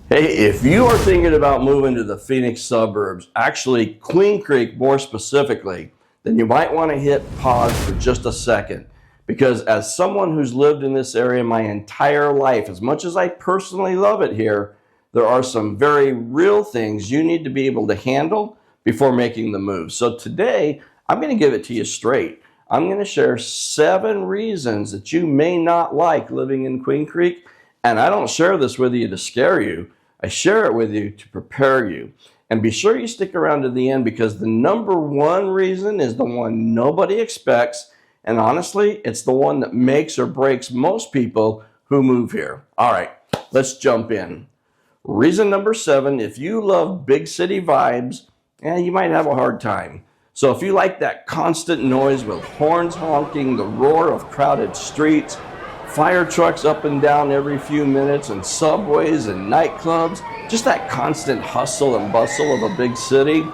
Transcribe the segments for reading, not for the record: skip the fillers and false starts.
Hey, if you are thinking about moving to the Phoenix suburbs, actually Queen Creek more specifically, then you might want to hit pause for just a second. Because as someone who's lived in this area my entire life, as much as I personally love it here, there are some very real things you need to be able to handle before making the move. So today, I'm going to give it to you straight. I'm going to share 7 reasons that you may not like living in Queen Creek. And I don't share this with you to scare you. I share it with you to prepare you. And be sure you stick around to the end, because the number 1 reason is the one nobody expects. And honestly, it's the one that makes or breaks most people who move here. All right, let's jump in. Reason number 7, if you love big city vibes, you might have a hard time. So if you like that constant noise with horns honking, the roar of crowded streets, fire trucks up and down every few minutes, and subways and nightclubs, just that constant hustle and bustle of a big city,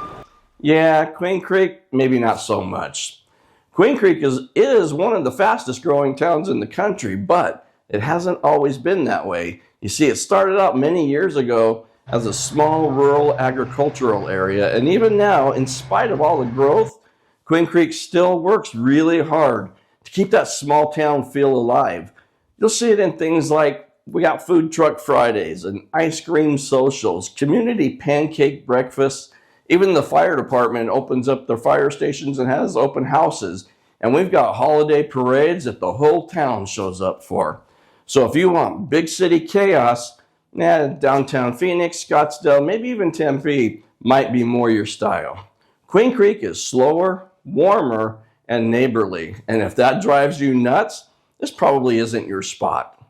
yeah, Queen Creek, maybe not so much. Queen Creek is one of the fastest growing towns in the country, but it hasn't always been that way. You see, it started out many years ago as a small rural agricultural area, and even now, in spite of all the growth, Queen Creek still works really hard to keep that small town feel alive. You'll see it in things like we got food truck Fridays and ice cream socials, community pancake breakfasts. Even the fire department opens up their fire stations and has open houses. And we've got holiday parades that the whole town shows up for. So if you want big city chaos, downtown Phoenix, Scottsdale, maybe even Tempe might be more your style. Queen Creek is slower, warmer, and neighborly. And if that drives you nuts, this probably isn't your spot.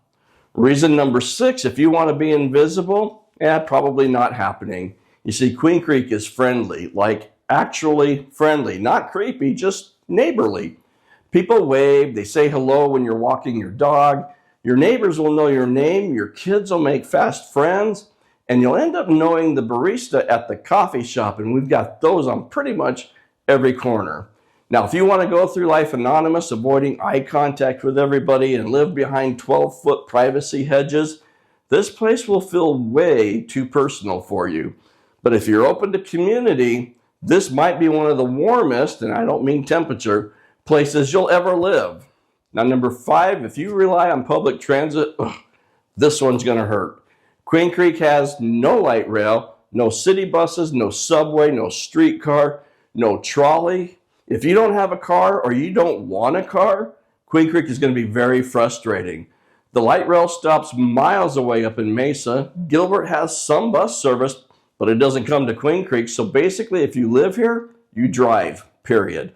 Reason number 6, if you want to be invisible, probably not happening. You see, Queen Creek is friendly, like actually friendly, not creepy, just neighborly. People wave, they say hello when you're walking your dog. Your neighbors will know your name, your kids will make fast friends, and you'll end up knowing the barista at the coffee shop, and we've got those on pretty much every corner. Now, if you want to go through life anonymous, avoiding eye contact with everybody, and live behind 12-foot privacy hedges, this place will feel way too personal for you. But if you're open to community, this might be one of the warmest, and I don't mean temperature, places you'll ever live. Now, number 5, if you rely on public transit, this one's going to hurt. Queen Creek has no light rail, no city buses, no subway, no streetcar, no trolley. If you don't have a car or you don't want a car, Queen Creek is going to be very frustrating. The light rail stops miles away up in Mesa. Gilbert has some bus service, but it doesn't come to Queen Creek. So basically, if you live here, you drive, period.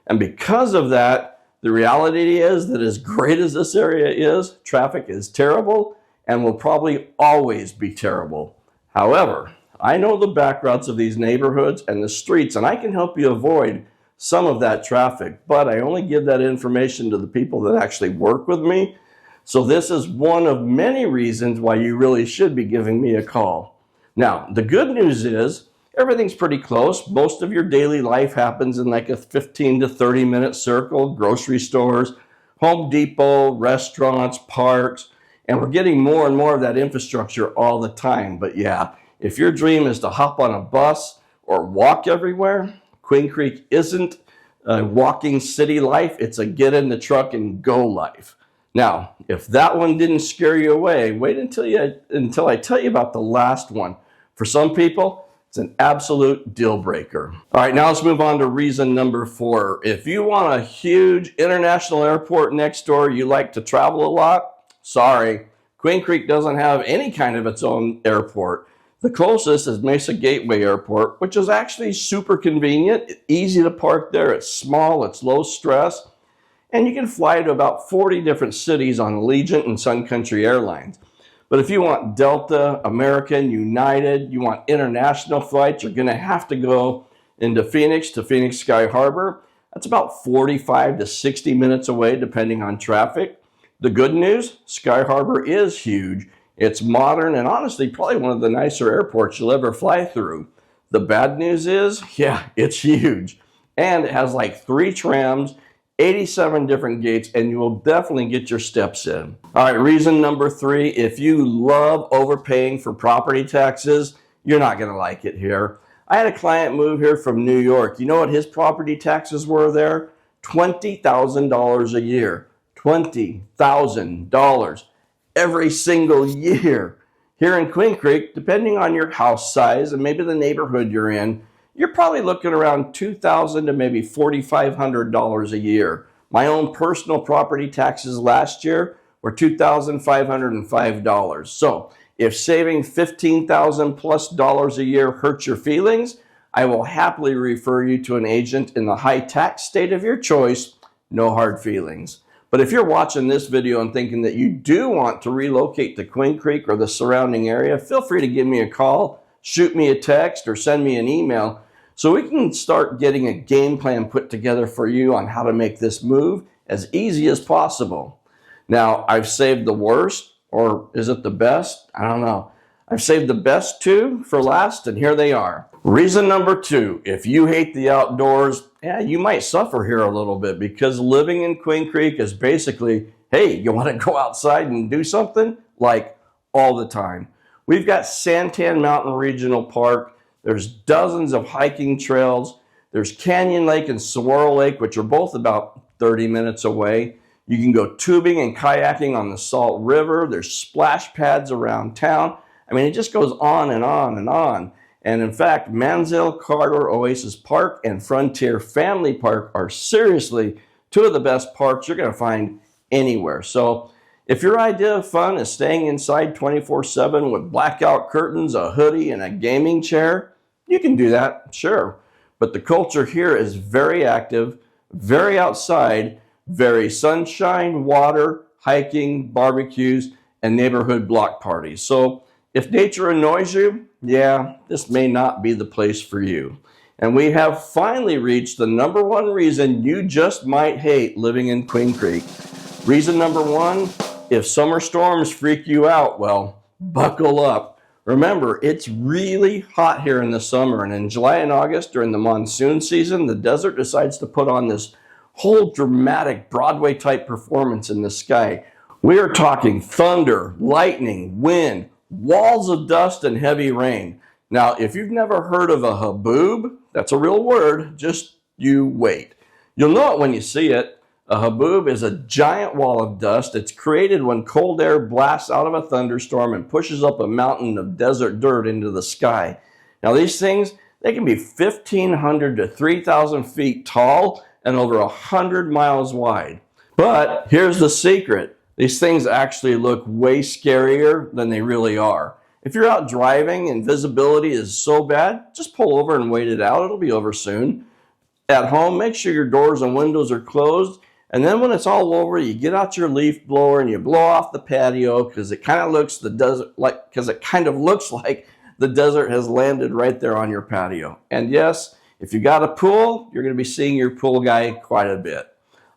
And because of that, the reality is that as great as this area is, traffic is terrible and will probably always be terrible. However, I know the back routes of these neighborhoods and the streets, and I can help you avoid some of that traffic, but I only give that information to the people that actually work with me. So this is one of many reasons why you really should be giving me a call. Now, the good news is everything's pretty close. Most of your daily life happens in like a 15 to 30 minute circle: grocery stores, Home Depot, restaurants, parks, and we're getting more and more of that infrastructure all the time. But yeah, if your dream is to hop on a bus or walk everywhere, Queen Creek isn't a walking city life, it's a get in the truck and go life. Now, if that one didn't scare you away, wait until I tell you about the last one. For some people, it's an absolute deal breaker. All right, now let's move on to reason number 4. If you want a huge international airport next door, you like to travel a lot, sorry, Queen Creek doesn't have any kind of its own airport. The closest is Mesa Gateway Airport, which is actually super convenient, easy to park there, it's small, it's low stress, and you can fly to about 40 different cities on Allegiant and Sun Country Airlines. But if you want Delta, American, United, you want international flights, you're going to have to go into Phoenix to Phoenix Sky Harbor. That's about 45 to 60 minutes away, depending on traffic. The good news, Sky Harbor is huge. It's modern and honestly probably one of the nicer airports you'll ever fly through. The bad news is, it's huge. And it has like 3 trams 87 different gates, and you will definitely get your steps in. All right, reason number 3, if you love overpaying for property taxes, you're not going to like it here. I had a client move here from New York. You know what his property taxes were there? $20,000 a year. $20,000 every single year. Here in Queen Creek, depending on your house size and maybe the neighborhood you're in, you're probably looking around $2,000 to maybe $4,500 a year. My own personal property taxes last year were $2,505. So if saving $15,000 plus a year hurts your feelings, I will happily refer you to an agent in the high tax state of your choice. No hard feelings. But if you're watching this video and thinking that you do want to relocate to Queen Creek or the surrounding area, feel free to give me a call, shoot me a text, or send me an email so we can start getting a game plan put together for you on how to make this move as easy as possible. Now, I've saved the worst, or is it the best? I don't know. I've saved the best 2 for last, and here they are. Reason number 2, if you hate the outdoors, you might suffer here a little bit, because living in Queen Creek is basically, hey, you want to go outside and do something? Like all the time. We've got Santan Mountain Regional Park. There's dozens of hiking trails. There's Canyon Lake and Saguaro Lake, which are both about 30 minutes away. You can go tubing and kayaking on the Salt River. There's splash pads around town. I mean, it just goes on and on and on. And in fact, Manziel Carter Oasis Park and Frontier Family Park are seriously 2 of the best parks you're going to find anywhere. So if your idea of fun is staying inside 24/7 with blackout curtains, a hoodie, and a gaming chair, you can do that, sure. But the culture here is very active, very outside, very sunshine, water, hiking, barbecues, and neighborhood block parties. So if nature annoys you, this may not be the place for you. And we have finally reached the number 1 reason you just might hate living in Queen Creek. Reason number 1, if summer storms freak you out, well, buckle up. Remember, it's really hot here in the summer, and in July and August during the monsoon season, the desert decides to put on this whole dramatic Broadway-type performance in the sky. We are talking thunder, lightning, wind, walls of dust, and heavy rain. Now, if you've never heard of a haboob, that's a real word, just you wait. You'll know it when you see it. A haboob is a giant wall of dust. It's created when cold air blasts out of a thunderstorm and pushes up a mountain of desert dirt into the sky. Now, these things, they can be 1,500 to 3,000 feet tall and over 100 miles wide. But here's the secret. These things actually look way scarier than they really are. If you're out driving and visibility is so bad, just pull over and wait it out. It'll be over soon. At home, make sure your doors and windows are closed. And then when it's all over, you get out your leaf blower and you blow off the patio because it kind of looks like the desert has landed right there on your patio. And yes, if you got a pool, you're going to be seeing your pool guy quite a bit.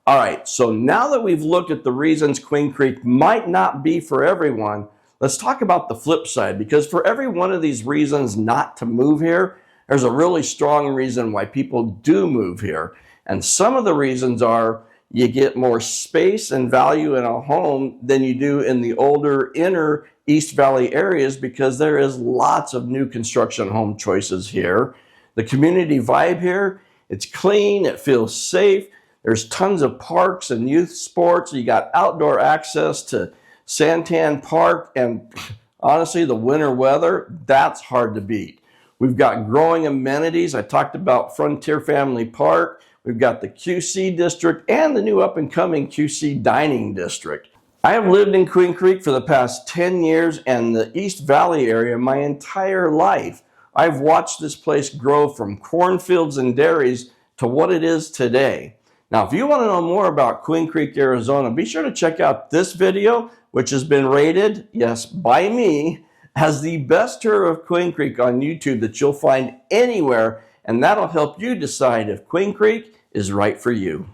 All right, so now that we've looked at the reasons Queen Creek might not be for everyone, let's talk about the flip side, because for every one of these reasons not to move here, there's a really strong reason why people do move here. And some of the reasons are you get more space and value in a home than you do in the older inner East Valley areas because there is lots of new construction home choices here. The community vibe here, it's clean, it feels safe. There's tons of parks and youth sports. You got outdoor access to Santan Park, and honestly, the winter weather, that's hard to beat. We've got growing amenities. I talked about Frontier Family Park. We've got the QC District and the new up-and-coming QC Dining District. I have lived in Queen Creek for the past 10 years and the East Valley area my entire life. I've watched this place grow from cornfields and dairies to what it is today. Now, if you want to know more about Queen Creek, Arizona, be sure to check out this video, which has been rated, yes, by me, as the best tour of Queen Creek on YouTube that you'll find anywhere, and that'll help you decide if Queen Creek is right for you.